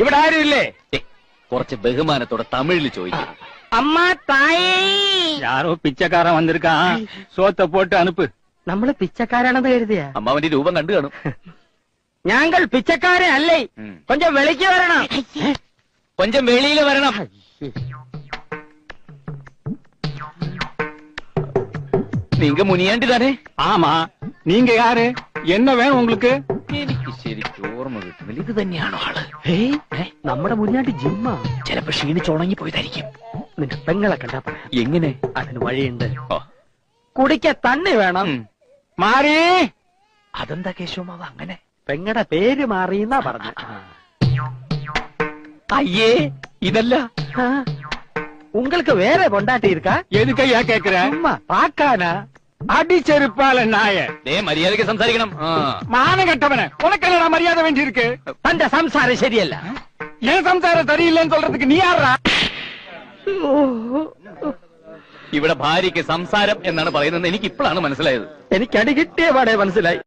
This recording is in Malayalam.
ഇവിടെ ആരും ഇല്ലേ? കുറച്ച് ബഹുമാനത്തോടെ തമിഴിൽ ചോദിക്കും. അമ്മ തായേ. யாரோ பிச்சைக்காரன் வந்திருக்கான், சோத்த போட்டு அனுப்பு. നമ്മള് പിച്ചക്കാരാണെന്ന് കരുതിയ? അമ്മാവന്റെ രൂപം കണ്ടു കാണും. ഞങ്ങൾ പിച്ചക്കാരെ അല്ലേ, കൊഞ്ചം വെളിക്ക് വരണം. കൊഞ്ചം വെളിയിൽ വരണം. நீங்க முனியாண்டி தானே? ஆமா, நீங்க யாரு? என்ன வேணும் உங்களுக்கு? എനിക്ക് ശരിക്കും ഓർമ്മ കിട്ടുന്നില്ല. ഇത് തന്നെയാണോ ആള്? നമ്മുടെ മുനിയാണ്ടി ജിമ്മ. ചിലപ്പോ ക്ഷീണിച്ചുണങ്ങി പോയതായിരിക്കും. നിന്റെ പെങ്ങളെ കണ്ടാ പറയാം. എങ്ങനെ? അതിന് വഴിയുണ്ട്. കുടിക്ക തണ്ണി വേണം. മാറി. അതെന്താ കേശവമാവ അങ്ങനെ? പെങ്ങടെ പേര് മാറിയെന്നാ പറഞ്ഞു. അയ്യേ, ഇതല്ല. உங்களுக்கு வேற பொண்டாட்டி இருக்கா? எதுக்கையா கேக்குற? சும்மா பாக்கானா? அடிச்செருப்பால நாய. മര്യാദയ്ക്ക് സംസാരിക്കണം. மானம் கட்டவன, உனக்கு என்னடா மரியாதை வேண்டி இருக்கு? தந்த சம்சாரம் சரியல்ல. என் சம்சாரம் சரியில்லைன்னு சொல்றதுக்கு நீ யாரா? ഇവിടെ ഭാര്യയ്ക്ക് സംസാരം എന്നാണ് പറയുന്നത്. എനിക്ക് ഇപ്പോഴാണ് മനസ്സിലായത്. എനിക്ക് അടി കിട്ടിയ പാടെ മനസ്സിലായി.